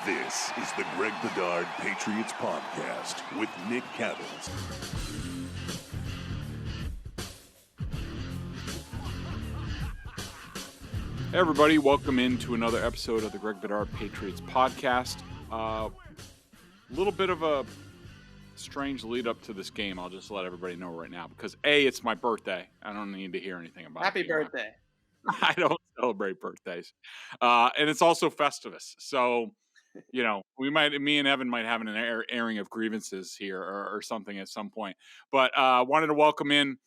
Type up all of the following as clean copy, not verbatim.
This is the Greg Bedard Patriots Podcast with Nick Cattles. Hey everybody, welcome into another episode of the Greg Bedard Patriots Podcast. A little bit of a strange lead up to this game. I'll just let everybody know right now because A, it's my birthday. I don't need to hear anything about Happy it. birthday. I don't celebrate birthdays. And it's also Festivus. So, me and Evan might have an airing of grievances here or something at some point. But wanted to welcome in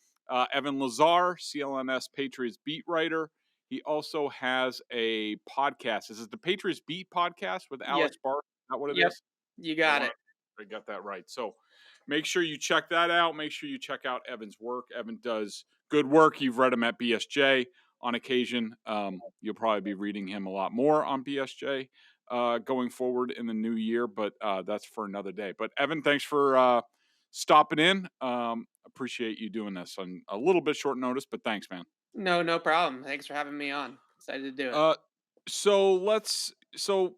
Evan Lazar, CLNS Patriots beat writer. He also has a podcast. Is it the Patriots Beat podcast with Alex Barr? Is that what it is? You got it. I got that right. So make sure you check that out. Make sure you check out Evan's work. Evan does good work. You've read him at BSJ on occasion. You'll probably be reading him a lot more on BSJ going forward in the new year, but that's for another day. But Evan, thanks for stopping in. Appreciate you doing this on a little bit short notice, but thanks, man. No problem. Thanks for having me on. Excited to do it. So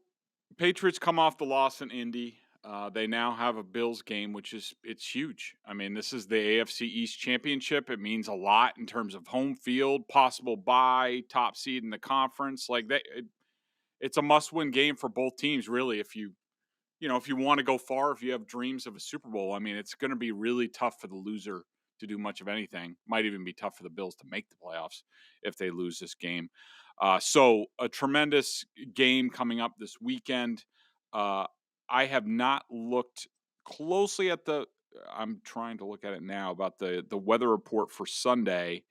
Patriots come off the loss in Indy. They now have a Bills game, it's huge. I mean, this is the AFC East Championship. It means a lot in terms of home field, possible bye, top seed in the conference. It's a must-win game for both teams, really. If you want to go far, if you have dreams of a Super Bowl, I mean, it's going to be really tough for the loser to do much of anything. Might even be tough for the Bills to make the playoffs if they lose this game. So a tremendous game coming up this weekend. I have not looked closely at I'm trying to look at it now about the weather report for Sunday.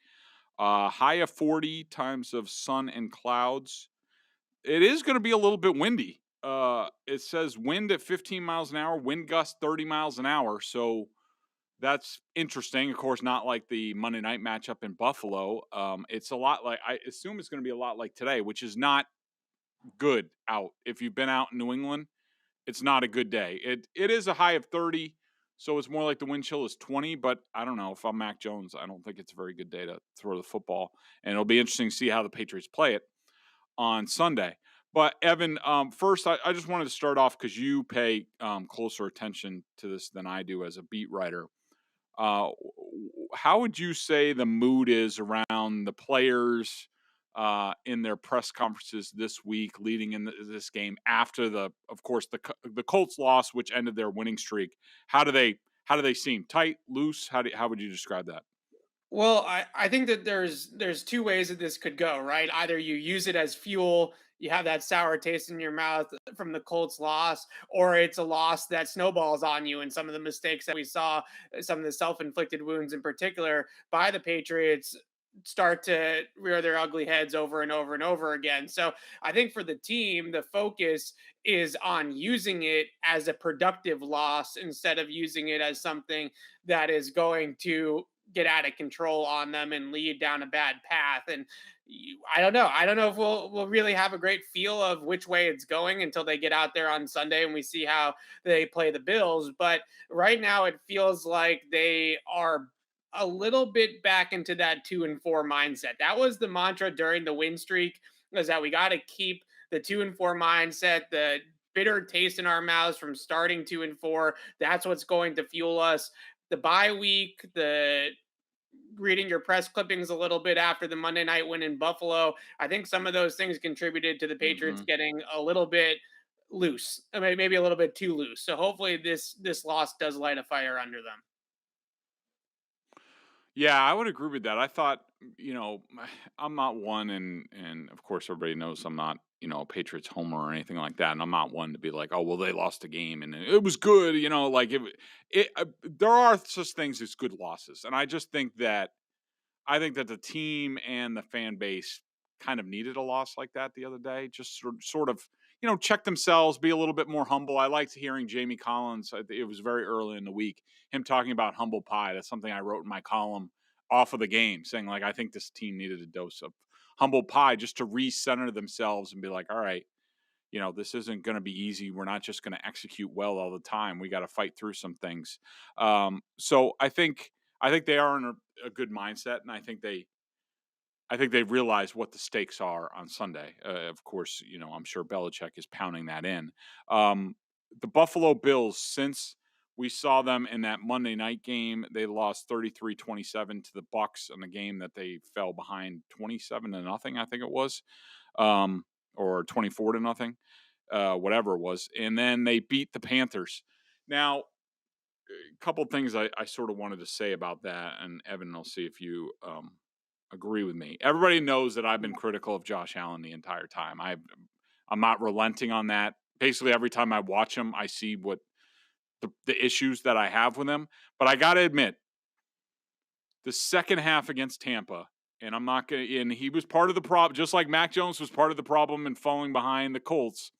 High of 40 times of sun and clouds. It is going to be a little bit windy. It says wind at 15 miles an hour, wind gust 30 miles an hour. So that's interesting. Of course, not like the Monday night matchup in Buffalo. It's a lot like, I assume it's going to be a lot like today, which is not good out. If you've been out in New England, it's not a good day. It is a high of 30, so it's more like the wind chill is 20, but I don't know. If I'm Mac Jones, I don't think it's a very good day to throw the football. And it'll be interesting to see how the Patriots play it on Sunday. But Evan, first, I just wanted to start off because you pay closer attention to this than I do as a beat writer. How would you say the mood is around the players in their press conferences this week, leading in this game after the Colts loss, which ended their winning streak? How do they seem? Tight, loose? How would you describe that? Well, I think that there's two ways that this could go, right? Either you use it as fuel, you have that sour taste in your mouth from the Colts loss, or it's a loss that snowballs on you and some of the mistakes that we saw, some of the self-inflicted wounds in particular by the Patriots start to rear their ugly heads over and over and over again. So I think for the team, the focus is on using it as a productive loss instead of using it as something that is going to get out of control on them and lead down a bad path. And I don't know. I don't know if we'll really have a great feel of which way it's going until they get out there on Sunday and we see how they play the Bills. But right now it feels like they are a little bit back into that 2-4 mindset. That was the mantra during the win streak, is that we got to keep the 2-4 mindset, the bitter taste in our mouths from starting 2-4. That's what's going to fuel us. The bye week, the reading your press clippings a little bit after the Monday night win in Buffalo, I think some of those things contributed to the Patriots getting a little bit loose, maybe a little bit too loose. So hopefully this loss does light a fire under them. Yeah, I would agree with that. I thought, I'm not one, and of course everybody knows I'm not, a Patriots homer or anything like that, and I'm not one to be like, oh, well, they lost a game and it was good, there are such things as good losses, and I think that the team and the fan base kind of needed a loss like that the other day, just sort of, check themselves, be a little bit more humble. I liked hearing Jamie Collins. It was very early in the week, him talking about humble pie. That's something I wrote in my column off of the game, saying like, I think this team needed a dose of humble pie just to recenter themselves and be like, all right, this isn't going to be easy. We're not just going to execute well all the time. We got to fight through some things. So I think they are in a good mindset, and I think I think they realize what the stakes are on Sunday. Of course, I'm sure Belichick is pounding that in. Um, the Buffalo Bills, since we saw them in that Monday night game, they lost 33-27 to the Bucks in a game that they fell behind 27-0, I think it was, or 24-0, whatever it was. And then they beat the Panthers. Now, a couple things I sort of wanted to say about that, and Evan, I'll see if you agree with me. Everybody knows that I've been critical of Josh Allen the entire time. I'm not relenting on that. Basically, every time I watch him, I see what the issues that I have with him. But I got to admit, the second half against Tampa, and I'm not going to, and he was part of the problem, just like Mac Jones was part of the problem in falling behind the Colts.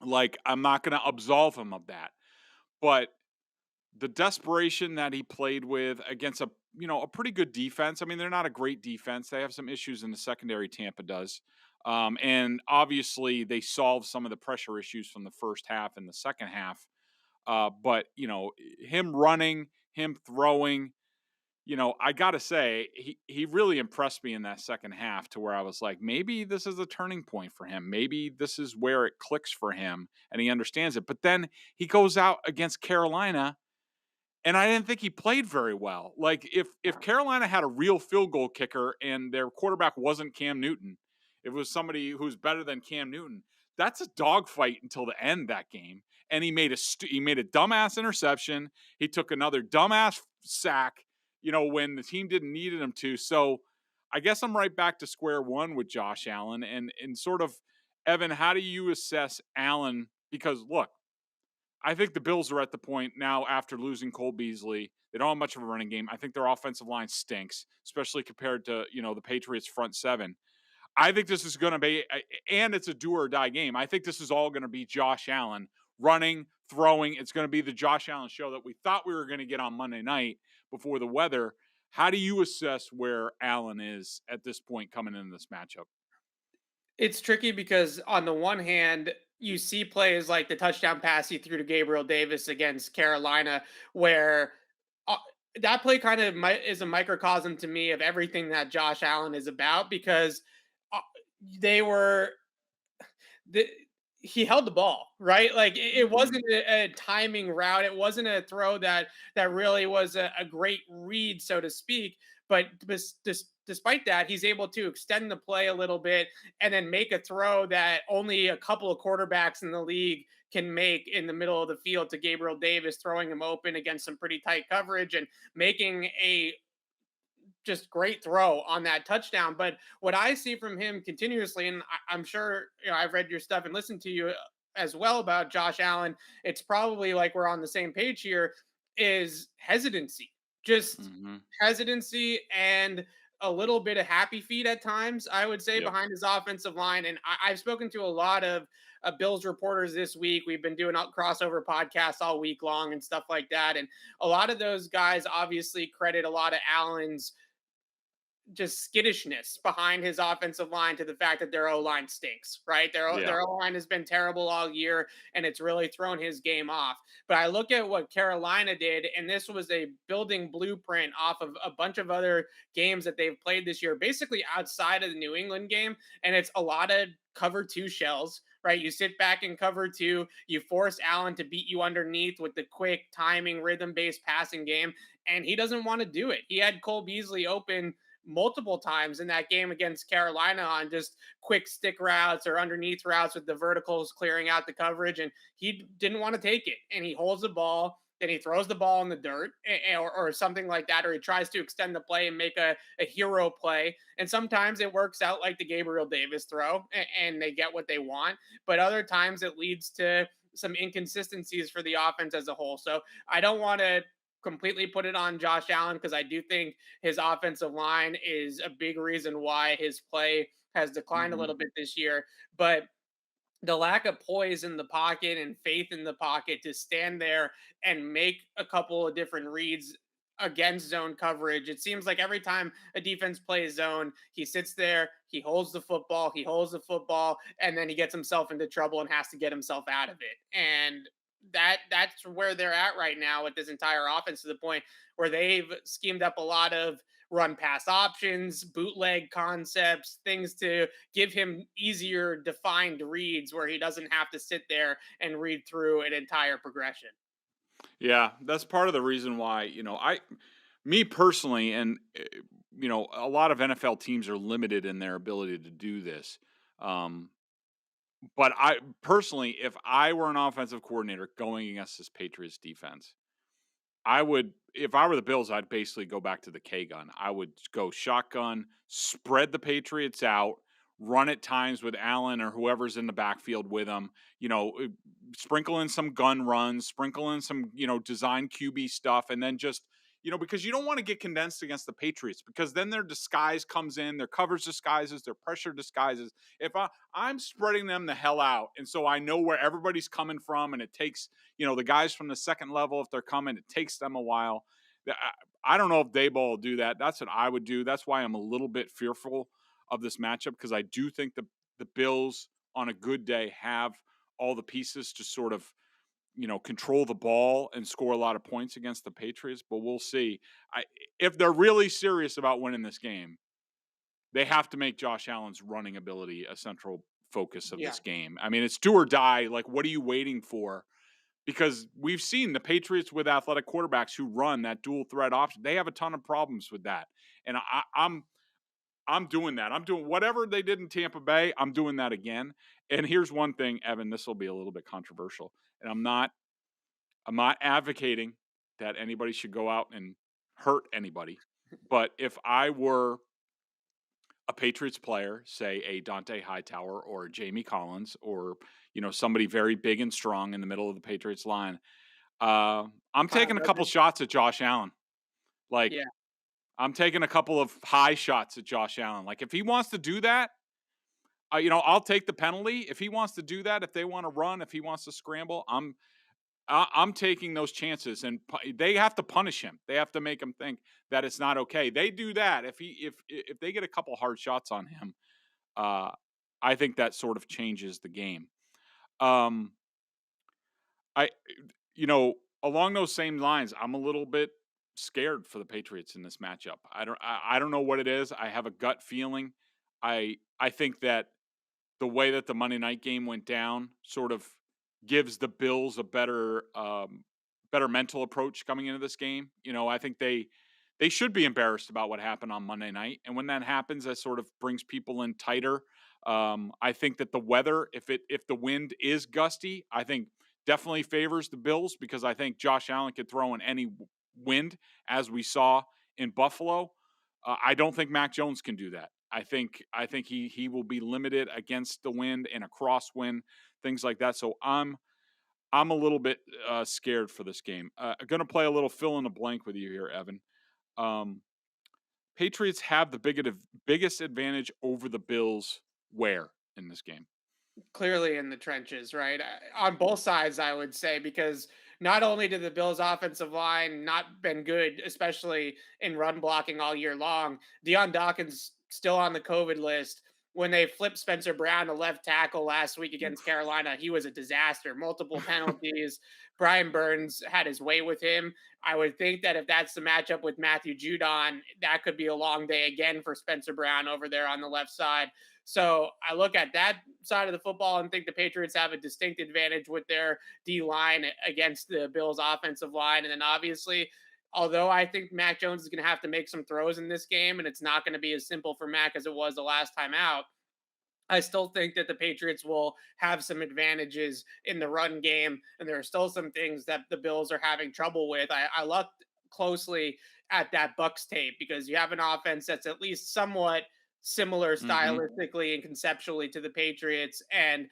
Like, I'm not going to absolve him of that. But the desperation that he played with against a pretty good defense. I mean, they're not a great defense. They have some issues in the secondary. Tampa does, and obviously they solved some of the pressure issues from the first half and the second half. But him running, him throwing. I gotta say, he really impressed me in that second half to where I was like, maybe this is a turning point for him. Maybe this is where it clicks for him and he understands it. But then he goes out against Carolina. And I didn't think he played very well. Like if Carolina had a real field goal kicker and their quarterback wasn't Cam Newton, it was somebody who's better than Cam Newton. That's a dogfight until the end that game. And he made a dumbass interception. He took another dumbass sack, when the team didn't need him to. So I guess I'm right back to square one with Josh Allen and sort of Evan, how do you assess Allen? Because look, I think the Bills are at the point now after losing Cole Beasley. They don't have much of a running game. I think their offensive line stinks, especially compared to, the Patriots front seven. I think this is going to be, and it's a do or die game. I think this is all going to be Josh Allen running, throwing. It's going to be the Josh Allen show that we thought we were going to get on Monday night before the weather. How do you assess where Allen is at this point coming into this matchup? It's tricky because on the one hand, you see plays like the touchdown pass he threw to Gabriel Davis against Carolina, where uh, that play kind of is a microcosm to me of everything that Josh Allen is about because uh, they were the, he held the ball right, like it wasn't a timing route, it wasn't a throw that really was a great read, so to speak. But despite that, he's able to extend the play a little bit and then make a throw that only a couple of quarterbacks in the league can make in the middle of the field to Gabriel Davis, throwing him open against some pretty tight coverage and making a just great throw on that touchdown. But what I see from him continuously, and I'm sure I've read your stuff and listened to you as well about Josh Allen, it's probably like we're on the same page here, is hesitancy. Just hesitancy and a little bit of happy feet at times, I would say, Yep. behind his offensive line. And I've spoken to a lot of Bills reporters this week. We've been doing crossover podcasts all week long and stuff like that. And a lot of those guys obviously credit a lot of Allen's just skittishness behind his offensive line to the fact that their O-line stinks, right? Their O-line has been terrible all year, and it's really thrown his game off. But I look at what Carolina did, and this was a building blueprint off of a bunch of other games that they've played this year, basically outside of the New England game, and it's a lot of cover two shells, right? You sit back and cover two, you force Allen to beat you underneath with the quick timing, rhythm-based passing game, and he doesn't want to do it. He had Cole Beasley open multiple times in that game against Carolina on just quick stick routes or underneath routes with the verticals clearing out the coverage. And he didn't want to take it. And he holds the ball, then he throws the ball in the dirt or something like that, or he tries to extend the play and make a hero play. And sometimes it works out like the Gabriel Davis throw and they get what they want. But other times it leads to some inconsistencies for the offense as a whole. So I don't want to completely put it on Josh Allen because I do think his offensive line is a big reason why his play has declined a little bit this year. But the lack of poise in the pocket and faith in the pocket to stand there and make a couple of different reads against zone coverage. It seems like every time a defense plays zone, he sits there, he holds the football, and then he gets himself into trouble and has to get himself out of it. And that's where they're at right now with this entire offense, to the point where they've schemed up a lot of run pass options, bootleg concepts, things to give him easier defined reads where he doesn't have to sit there and read through an entire progression. Yeah, that's part of the reason why, me personally, and a lot of NFL teams are limited in their ability to do this. Um, but I personally, if I were an offensive coordinator going against this Patriots defense, I would, if I were the Bills, I'd basically go back to the K gun. I would go shotgun, spread the Patriots out, run at times with Allen or whoever's in the backfield with them. Sprinkle in some gun runs, sprinkle in some design QB stuff, and then just because you don't want to get condensed against the Patriots because then their disguise comes in, their covers disguises, their pressure disguises. If I'm spreading them the hell out, and so I know where everybody's coming from, and it takes the guys from the second level, if they're coming, it takes them a while. I don't know if Daboll will do that. That's what I would do. That's why I'm a little bit fearful of this matchup because I do think the Bills on a good day have all the pieces to sort of control the ball and score a lot of points against the Patriots. But we'll see. If they're really serious about winning this game, they have to make Josh Allen's running ability a central focus of Yeah. this game. I mean, it's do or die. Like, what are you waiting for? Because we've seen the Patriots with athletic quarterbacks who run that dual threat option. They have a ton of problems with that, and I'm doing that. I'm doing whatever they did in Tampa Bay. I'm doing that again. And here's one thing, Evan. This will be a little bit controversial, and I'm not advocating that anybody should go out and hurt anybody. But if I were a Patriots player, say a Dante Hightower or a Jamie Collins or somebody very big and strong in the middle of the Patriots line, I'm taking a couple shots at Josh Allen. Like Yeah. I'm taking a couple of high shots at Josh Allen. Like if he wants to do that, I'll take the penalty. If he wants to do that, if they want to run, if he wants to scramble, I'm taking those chances, and they have to punish him. They have to make him think that it's not okay. They do that if they get a couple hard shots on him. I think that sort of changes the game. Um, I along those same lines, I'm a little bit scared for the Patriots in this matchup. I don't know what it is. I have a gut feeling. I think that the way that the Monday night game went down sort of gives the Bills a better mental approach coming into this game. I think they should be embarrassed about what happened on Monday night, and when that happens, that sort of brings people in tighter. I think that the weather, if the wind is gusty, I think definitely favors the Bills because I think Josh Allen could throw in any wind, as we saw in Buffalo. I don't think Mac Jones can do that. I think he will be limited against the wind and a crosswind, things like that. So I'm a little bit scared for this game. I'm going to play a little fill in the blank with you here, Evan. Patriots have the biggest advantage over the Bills where in this game? Clearly in the trenches, right? On both sides, I would say, because not only did the Bills' offensive line not been good, especially in run blocking all year long, Deion Dawkins still on the COVID list. When they flipped Spencer Brown to left tackle last week against Oof. Carolina, he was a disaster. Multiple penalties. Brian Burns had his way with him. I would think that if that's the matchup with Matthew Judon, that could be a long day again for Spencer Brown over there on the left side. So I look at that side of the football and think the Patriots have a distinct advantage with their D line against the Bills' offensive line. And then obviously, although I think Mac Jones is going to have to make some throws in this game, and it's not going to be as simple for Mac as it was the last time out, I still think that the Patriots will have some advantages in the run game, and there are still some things that the Bills are having trouble with. I looked closely at that Bucks tape because you have an offense that's at least somewhat similar Mm-hmm. stylistically and conceptually to the Patriots, and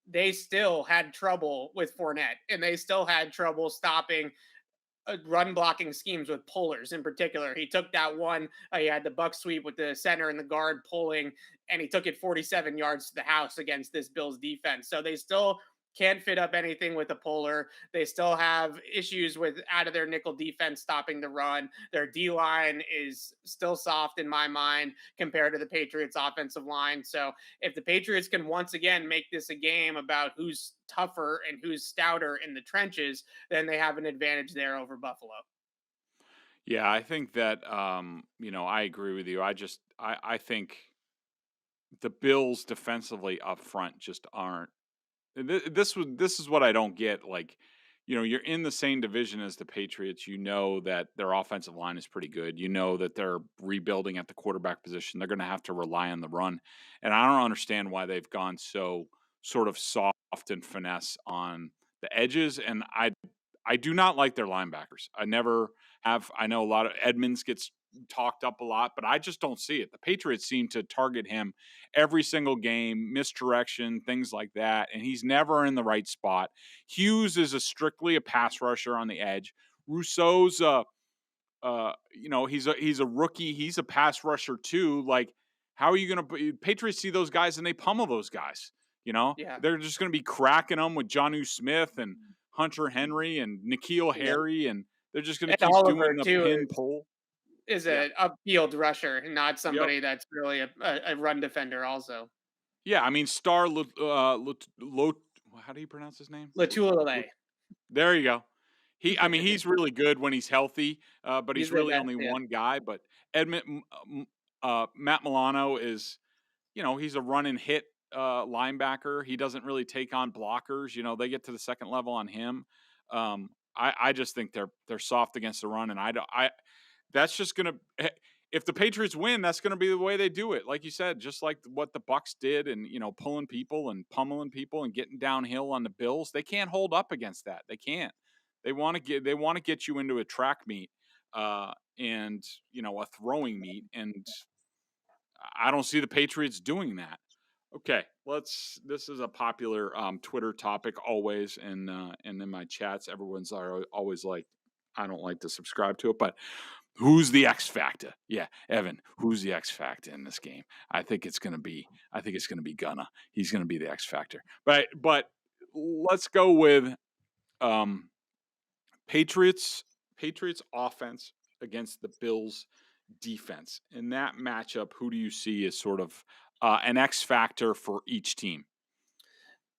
they still had trouble with Fournette, and they still had trouble stopping run blocking schemes with pullers in particular. He took that one, he had the buck sweep with the center and the guard pulling, and he took it 47 yards to the house against this Bills defense. So they still can't fit up anything with a puller. They still have issues with out of their nickel defense stopping the run. Their D line is still soft in my mind compared to the Patriots offensive line. So if the Patriots can once again make this a game about who's tougher and who's stouter in the trenches, then they have an advantage there over Buffalo. Yeah, I think that I agree with you. I think the Bills defensively up front just aren't. This is what I don't get. Like, you're in the same division as the Patriots. You know that their offensive line is pretty good. You know that they're rebuilding at the quarterback position. They're going to have to rely on the run, and I don't understand why they've gone so sort of soft and finesse on the edges. And I do not like their linebackers. I never have. I know a lot of Edmonds gets talked up a lot, but I just don't see it. The Patriots seem to target him every single game, misdirection, things like that, and he's never in the right spot. Hughes is strictly a pass rusher on the edge. Rousseau's he's a rookie. He's a pass rusher too. Like, how are you going to Patriots see those guys and they pummel those guys? Yeah. They're just going to be cracking them with Jonnu Smith and Hunter Henry and Nikhil Yeah. Harry, and they're just going to And keep Oliver doing the too pin pull. is Yeah. a upfield rusher, not Yep. somebody that's really a run defender also. Yeah, I mean, how do you pronounce his name? Latulele. There you go. He's really good when he's healthy, but He's he's the really best, only yeah. one guy. But Matt Milano is, he's a run and hit linebacker. He doesn't really take on blockers. They get to the second level on him. I just think they're soft against the run, and that's just gonna. If the Patriots win, that's going to be the way they do it. Like you said, just like what the Bucks did, and pulling people and pummeling people and getting downhill on the Bills. They can't hold up against that. They can't. They want to get you into a track meet, and a throwing meet, and I don't see the Patriots doing that. Okay, this is a popular Twitter topic always, and in my chats, everyone's always like, I don't like to subscribe to it, but who's the X factor? Yeah, Evan, who's the X factor in this game? I think it's gonna be Gunna. He's gonna be the X factor. But let's go with Patriots offense against the Bills defense. In that matchup, who do you see as sort of an X factor for each team?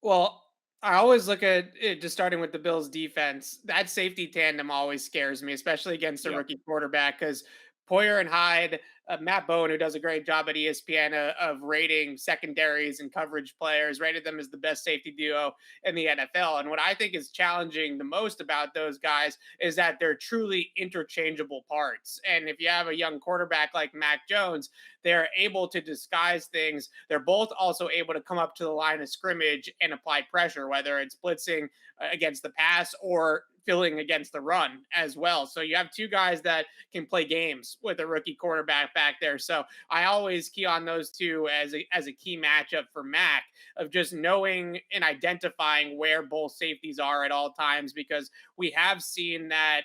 Well, I always look at it just starting with the Bills defense. That safety tandem always scares me, especially against a Yep. rookie quarterback, because Poyer and Hyde, Matt Bowen, who does a great job at ESPN of rating secondaries and coverage players, rated them as the best safety duo in the NFL. And what I think is challenging the most about those guys is that they're truly interchangeable parts. And if you have a young quarterback like Mac Jones, they're able to disguise things. They're both also able to come up to the line of scrimmage and apply pressure, whether it's blitzing against the pass or filling against the run as well. So you have two guys that can play games with a rookie quarterback back there. So I always key on those two as a key matchup for Mac, of just knowing and identifying where both safeties are at all times, because we have seen that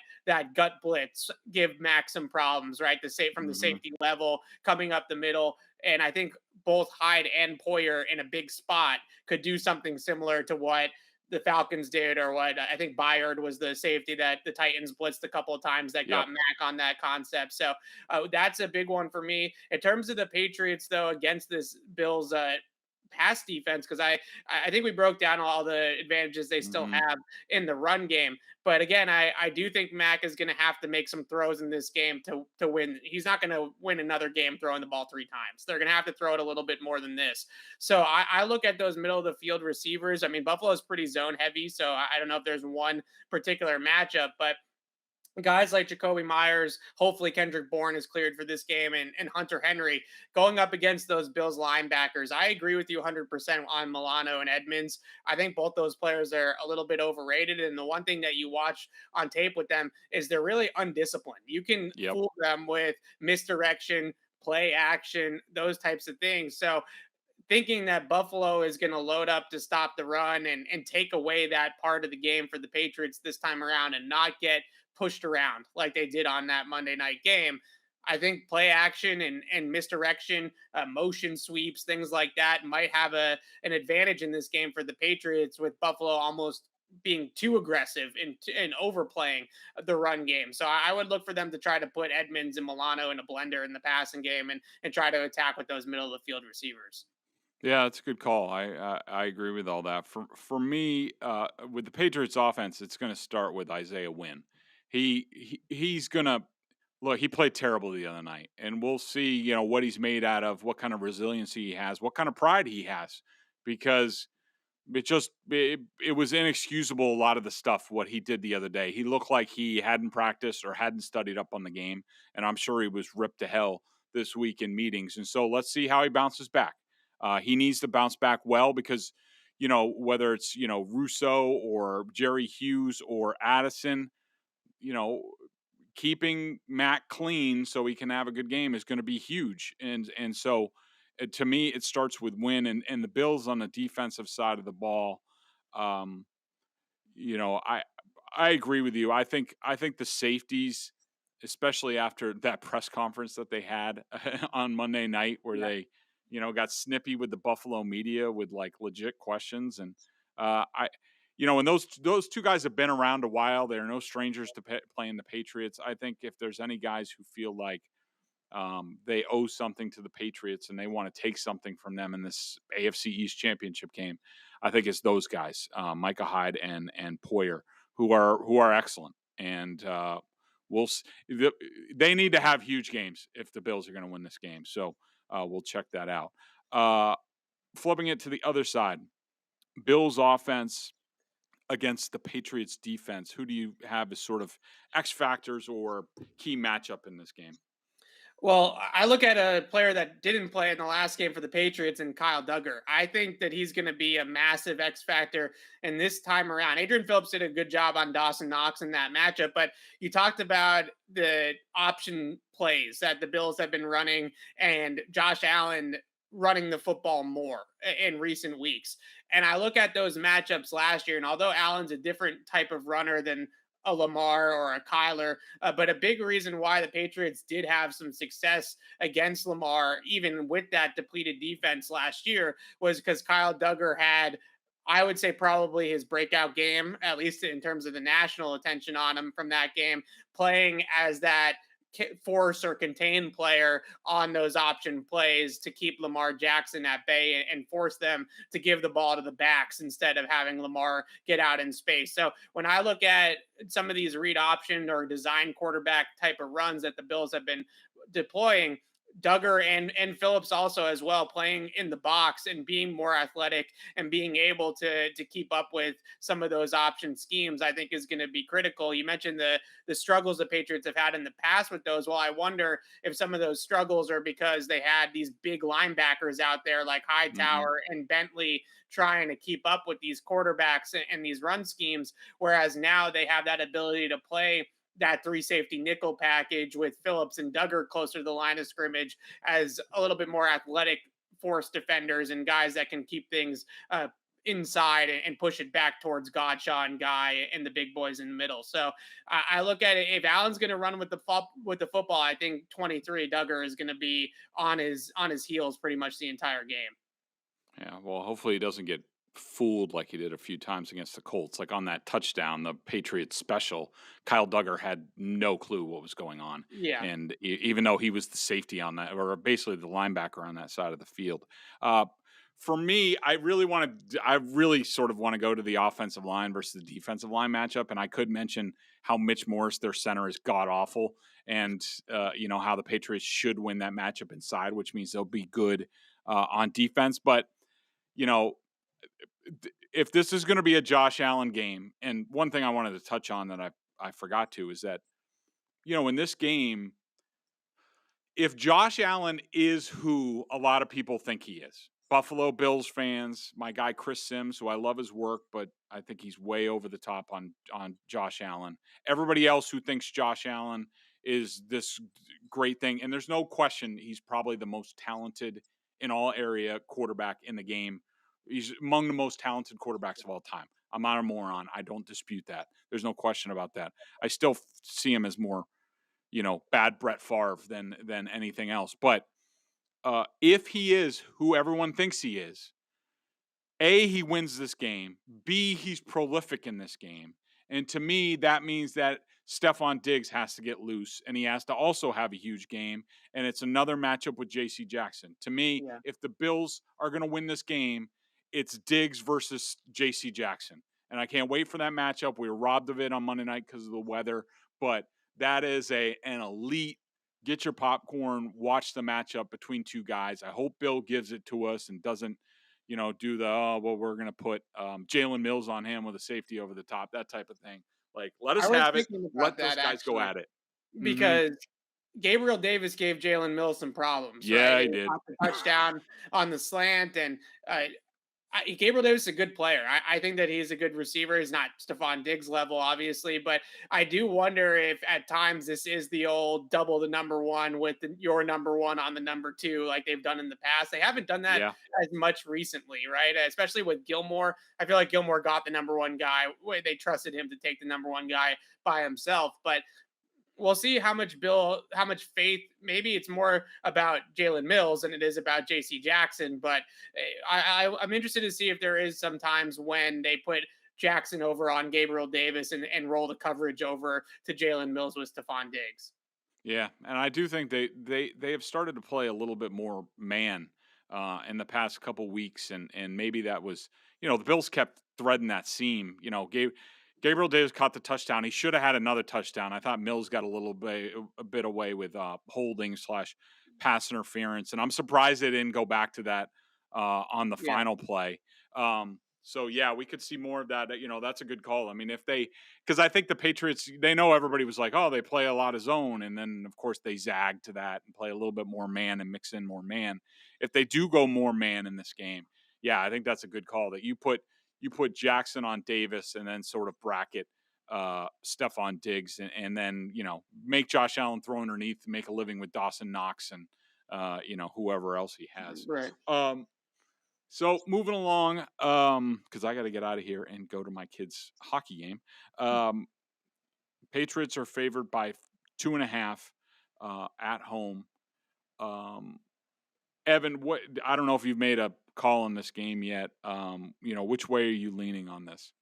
gut blitz give Mac some problems, right? From the safety level coming up the middle. And I think both Hyde and Poyer in a big spot could do something similar to what the Falcons did, or what I think Byard was the safety that the Titans blitzed a couple of times that got Mac on that concept. So that's a big one for me. In terms of the Patriots, though, against this Bills pass defense, because I think we broke down all the advantages they still have in the run game. But again, I do think Mac is going to have to make some throws in this game to win. He's not going to win another game throwing the ball 3 times. They're going to have to throw it a little bit more than this. So I look at those middle of the field receivers. I mean, Buffalo's pretty zone heavy, so I don't know if there's one particular matchup, but guys like Jacoby Myers, hopefully Kendrick Bourne is cleared for this game, and Hunter Henry going up against those Bills linebackers. I agree with you 100% on Milano and Edmonds. I think both those players are a little bit overrated. And the one thing that you watch on tape with them is they're really undisciplined. You can fool them with misdirection, play action, those types of things. So thinking that Buffalo is going to load up to stop the run and take away that part of the game for the Patriots this time around and not get pushed around like they did on that Monday night game, I think play action and misdirection, motion sweeps, things like that might have an advantage in this game for the Patriots, with Buffalo almost being too aggressive and overplaying the run game. So I would look for them to try to put Edmonds and Milano in a blender in the passing game and try to attack with those middle of the field receivers. Yeah, that's a good call. I agree with all that. For me, with the Patriots offense, it's going to start with Isaiah Wynn. He's going to Look, he played terrible the other night, and we'll see, what he's made out of, what kind of resiliency he has, what kind of pride he has, because it was inexcusable, a lot of the stuff what he did the other day. He looked like he hadn't practiced or hadn't studied up on the game, and I'm sure he was ripped to hell this week in meetings. And so let's see how he bounces back. He needs to bounce back well because, whether it's Russo or Jerry Hughes or Addison, you know keeping Matt clean so he can have a good game is going to be huge. And so to me, it starts with win, and the Bills on the defensive side of the ball. Um, I agree with you. I think the safeties, especially after that press conference that they had on Monday night, where Yeah. they got snippy with the Buffalo media with like legit questions, and I. And those two guys have been around a while. They're no strangers to playing the Patriots. I think if there's any guys who feel like they owe something to the Patriots and they want to take something from them in this AFC East Championship game, I think it's those guys, Micah Hyde and Poyer, who are excellent. And they need to have huge games if the Bills are going to win this game. So we'll check that out. Flipping it to the other side, Bills offense against the Patriots defense. Who do you have as sort of X factors or key matchup in this game? Well, I look at a player that didn't play in the last game for the Patriots and Kyle Duggar. I think that he's going to be a massive X factor in this time around. Adrian Phillips did a good job on Dawson Knox in that matchup, but you talked about the option plays that the Bills have been running and Josh Allen running the football more in recent weeks. And I look at those matchups last year, and although Allen's a different type of runner than a Lamar or a Kyler, but a big reason why the Patriots did have some success against Lamar, even with that depleted defense last year, was because Kyle Duggar had, I would say, probably his breakout game, at least in terms of the national attention on him from that game, playing as that force or contain player on those option plays to keep Lamar Jackson at bay and force them to give the ball to the backs instead of having Lamar get out in space. So when I look at some of these read option or design quarterback type of runs that the Bills have been deploying, Duggar and Phillips also as well, playing in the box and being more athletic and being able to keep up with some of those option schemes, I think is going to be critical. You mentioned the struggles the Patriots have had in the past with those. Well, I wonder if some of those struggles are because they had these big linebackers out there like Hightower and Bentley trying to keep up with these quarterbacks and these run schemes, whereas now they have that ability to play that three safety nickel package with Phillips and Duggar closer to the line of scrimmage as a little bit more athletic force defenders and guys that can keep things inside and push it back towards Godshaw and Guy and the big boys in the middle. So I look at it, if Allen's going to run with the football, I think 23 Duggar is going to be on his heels pretty much the entire game. Yeah, well, hopefully he doesn't get fooled like he did a few times against the Colts. Like on that touchdown, the Patriots special, Kyle Duggar had no clue what was going on. Yeah. And even though he was the safety on that, or basically the linebacker on that side of the field. For me, I really sort of want to go to the offensive line versus the defensive line matchup. And I could mention how Mitch Morse, their center, is god awful. And, how the Patriots should win that matchup inside, which means they'll be good on defense. But, if this is going to be a Josh Allen game, and one thing I wanted to touch on that I forgot to is that, in this game, if Josh Allen is who a lot of people think he is, Buffalo Bills fans, my guy Chris Sims, who I love his work, but I think he's way over the top on Josh Allen. Everybody else who thinks Josh Allen is this great thing, and there's no question he's probably the most talented in all area quarterback in the game. He's among the most talented quarterbacks of all time. I'm not a moron. I don't dispute that. There's no question about that. I still see him as more, bad Brett Favre than anything else. But if he is who everyone thinks he is, A, he wins this game. B, he's prolific in this game. And to me, that means that Stephon Diggs has to get loose, and he has to also have a huge game. And it's another matchup with J.C. Jackson. To me, if the Bills are going to win this game, it's Diggs versus J.C. Jackson. And I can't wait for that matchup. We were robbed of it on Monday night because of the weather. But that is an elite. Get your popcorn, watch the matchup between two guys. I hope Bill gives it to us and doesn't, do the, we're going to put Jalen Mills on him with a safety over the top, that type of thing. Like, let I us was have it. thinking about Let those that guys go actually, at it. because Gabriel Davis gave Jalen Mills some problems, right? Yeah, he He did. caught the touchdown on the slant, and Gabriel Davis is a good player. I think that he's a good receiver. He's not Stephon Diggs level, obviously, but I do wonder if at times this is the old double the number one with your number one on the number two, like they've done in the past. They haven't done that Yeah. as much recently, right? Especially with Gilmore. I feel like Gilmore got the number one guy. They trusted him to take the number one guy by himself, but we'll see how much faith. Maybe it's more about Jalen Mills than it is about J.C. Jackson. But I'm interested to see if there is some times when they put Jackson over on Gabriel Davis and roll the coverage over to Jalen Mills with Stephon Diggs. Yeah, and I do think they have started to play a little bit more man in the past couple weeks, and maybe that was the Bills kept threading that seam. Gabriel Davis caught the touchdown. He should have had another touchdown. I thought Mills got a bit away with holding / pass interference, and I'm surprised they didn't go back to that on the final play. So yeah, we could see more of that. That's a good call. I mean, because I think the Patriots, they know everybody was like, oh, they play a lot of zone, and then of course they zag to that and play a little bit more man and mix in more man. If they do go more man in this game, yeah, I think that's a good call. That you put Jackson on Davis and then sort of bracket Stephon Diggs and then make Josh Allen throw underneath, make a living with Dawson Knox and whoever else he has. Right. So moving along, because I got to get out of here and go to my kids' hockey game. Patriots are favored by 2.5 at home. Evan, what I don't know if you've made a call on this game yet. Which way are you leaning on this?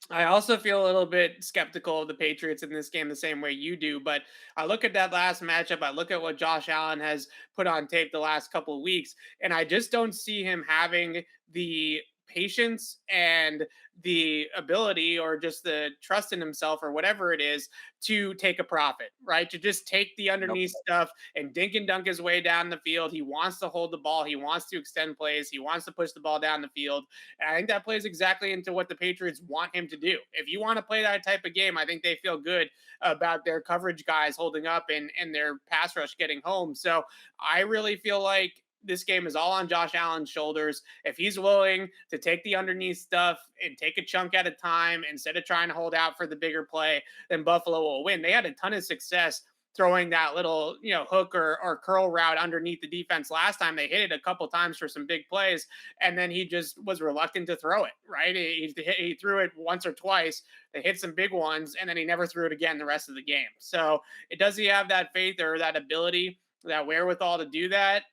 I also feel a little bit skeptical of the Patriots in this game the same way you do, but I look at that last matchup, I look at what Josh Allen has put on tape the last couple of weeks, and I just don't see him having the patience and the ability or just the trust in himself or whatever it is to take a profit, right? To just take the underneath stuff and dink and dunk his way down the field. He wants to hold the ball. He wants to extend plays. He wants to push the ball down the field. And I think that plays exactly into what the Patriots want him to do. If you want to play that type of game, I think they feel good about their coverage guys holding up and their pass rush getting home. So I really feel like this game is all on Josh Allen's shoulders. If he's willing to take the underneath stuff and take a chunk at a time instead of trying to hold out for the bigger play, then Buffalo will win. They had a ton of success throwing that little, hook or curl route underneath the defense last time. They hit it a couple times for some big plays, and then he just was reluctant to throw it, right? He threw it once or twice. They hit some big ones, and then he never threw it again the rest of the game. So does he have that faith or that ability, that wherewithal to do that?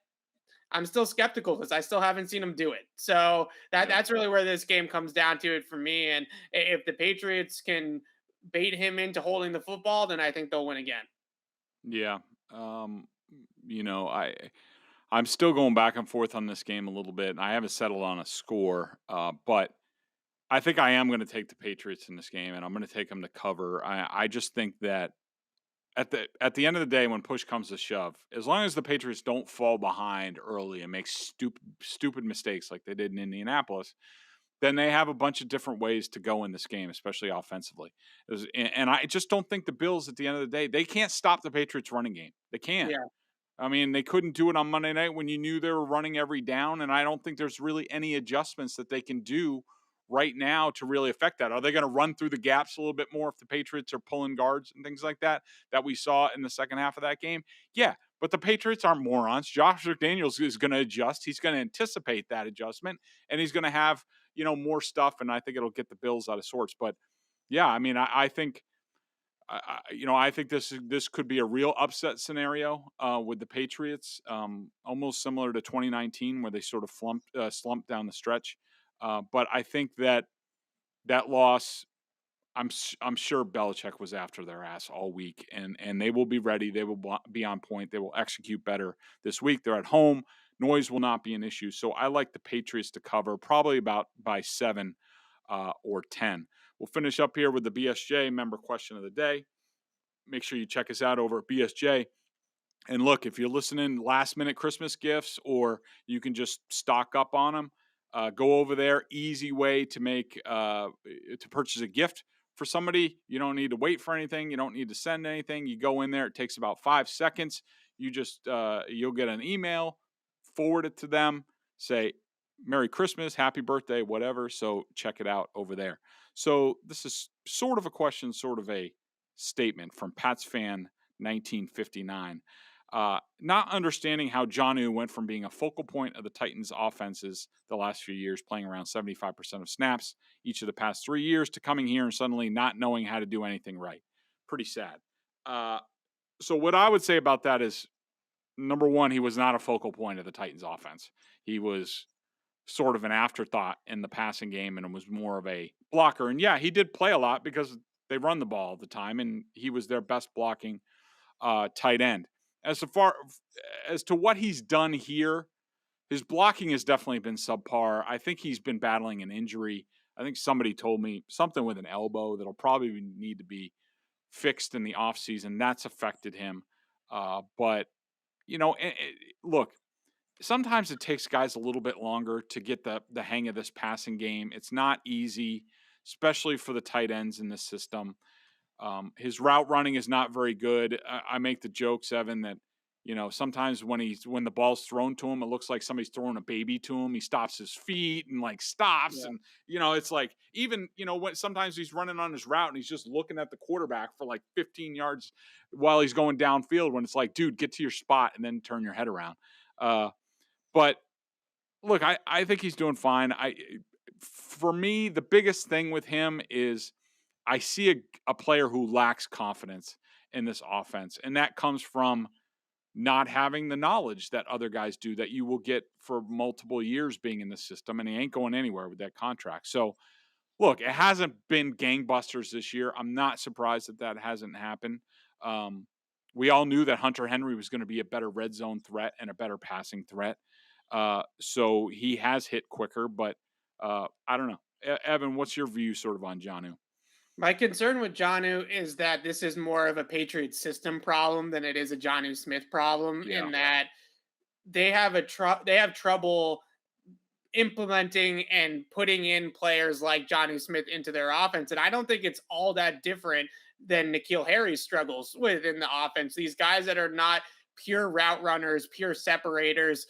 I'm still skeptical because I still haven't seen him do it. So that's really where this game comes down to it for me. And if the Patriots can bait him into holding the football, then I think they'll win again. Yeah. I'm still going back and forth on this game a little bit, and I haven't settled on a score. But I think I am going to take the Patriots in this game, and I'm going to take them to cover. I just think that at the end of the day, when push comes to shove, as long as the Patriots don't fall behind early and make stupid mistakes like they did in Indianapolis, then they have a bunch of different ways to go in this game, especially offensively. And I just don't think the Bills, at the end of the day, they can't stop the Patriots running game. They can't. Yeah. I mean, they couldn't do it on Monday night when you knew they were running every down, and I don't think there's really any adjustments that they can do right now to really affect that. Are they going to run through the gaps a little bit more if the Patriots are pulling guards and things like that we saw in the second half of that game? Yeah, but the Patriots aren't morons. Josh McDaniels is going to adjust. He's going to anticipate that adjustment, and he's going to have, more stuff, and I think it'll get the Bills out of sorts. But, yeah, I mean, I think – I think this could be a real upset scenario with the Patriots, almost similar to 2019 where they sort of slumped down the stretch. But I think that loss, I'm sure Belichick was after their ass all week, and they will be ready. They will be on point. They will execute better this week. They're at home. Noise will not be an issue. So I like the Patriots to cover, probably about by 7 or 10. We'll finish up here with the BSJ member question of the day. make sure you check us out over at BSJ. And look, if you're listening, last-minute Christmas gifts, or you can just stock up on them, go over there. Easy way to to purchase a gift for somebody. You don't need to wait for anything. You don't need to send anything. You go in there. It takes about 5 seconds. You just you'll get an email, forward it to them, say Merry Christmas, Happy Birthday, whatever. So check it out over there. So this is sort of a question, sort of a statement from Pats fan 1959. Not understanding how Jonnu went from being a focal point of the Titans' offenses the last few years, playing around 75% of snaps each of the past 3 years, to coming here and suddenly not knowing how to do anything right. Pretty sad. So what I would say about that is, number one, he was not a focal point of the Titans' offense. He was sort of an afterthought in the passing game and was more of a blocker. And yeah, he did play a lot because they run the ball all the time, and he was their best blocking tight end. As far as to what he's done here, his blocking has definitely been subpar. I think he's been battling an injury. I think somebody told me something with an elbow that'll probably need to be fixed in the offseason. That's affected him. But, look, sometimes it takes guys a little bit longer to get the hang of this passing game. It's not easy, especially for the tight ends in this system. His route running is not very good. I make the jokes, Evan, that sometimes when the ball's thrown to him, it looks like somebody's throwing a baby to him. He stops his feet and stops, and it's like, even when sometimes he's running on his route and he's just looking at the quarterback for 15 yards while he's going downfield. When it's like, dude, get to your spot and then turn your head around. But look, I think he's doing fine. For me, the biggest thing with him is I see a player who lacks confidence in this offense, and that comes from not having the knowledge that other guys do that you will get for multiple years being in the system, and he ain't going anywhere with that contract. So, look, it hasn't been gangbusters this year. I'm not surprised that hasn't happened. We all knew that Hunter Henry was going to be a better red zone threat and a better passing threat. So he has hit quicker, but I don't know. Evan, what's your view sort of on Jonnu? My concern with Jonnu is that this is more of a Patriots system problem than it is a Jonnu Smith problem, in that they have trouble implementing and putting in players like Jonnu Smith into their offense. And I don't think it's all that different than N'Keal Harry's struggles within the offense. These guys that are not pure route runners, pure separators,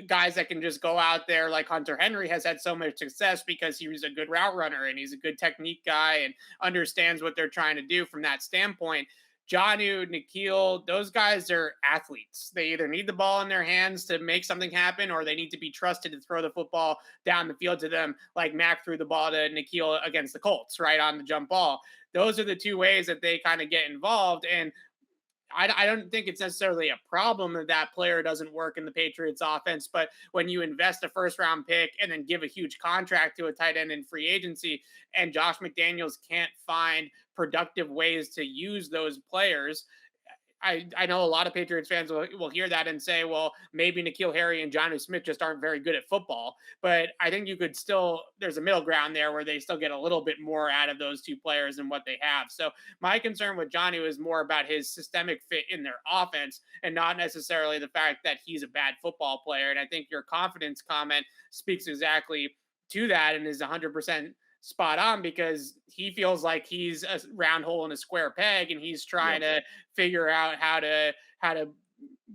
guys that can just go out there, like Hunter Henry has had so much success because he was a good route runner and he's a good technique guy and understands what they're trying to do from that standpoint. Jonnu, N'Keal, those guys are athletes. They either need the ball in their hands to make something happen, or they need to be trusted to throw the football down the field to them, like Mac threw the ball to N'Keal against the Colts, right, on the jump ball. Those are the two ways that they kind of get involved. And I don't think it's necessarily a problem that player doesn't work in the Patriots offense, but when you invest a first round pick and then give a huge contract to a tight end in free agency, and Josh McDaniels can't find productive ways to use those players, I know a lot of Patriots fans will hear that and say, well, maybe N'Keal Harry and Jonnu Smith just aren't very good at football. But I think there's a middle ground there where they still get a little bit more out of those two players than what they have. So my concern with Jonnu is more about his systemic fit in their offense and not necessarily the fact that he's a bad football player. And I think your confidence comment speaks exactly to that and is 100% spot on, because he feels like he's a round hole in a square peg and he's trying to figure out how to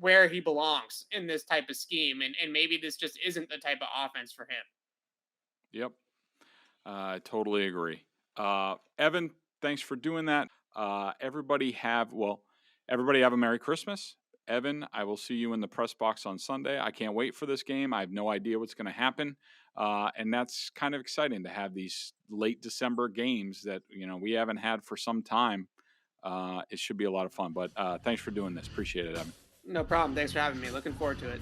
where he belongs in this type of scheme. And maybe this just isn't the type of offense for him. Yep. I totally agree. Evan, thanks for doing that. Everybody have a Merry Christmas. Evan, I will see you in the press box on Sunday. I can't wait for this game. I have no idea what's going to happen. And that's kind of exciting to have these late December games that, we haven't had for some time. It should be a lot of fun, but thanks for doing this. Appreciate it, Evan. No problem. Thanks for having me. Looking forward to it.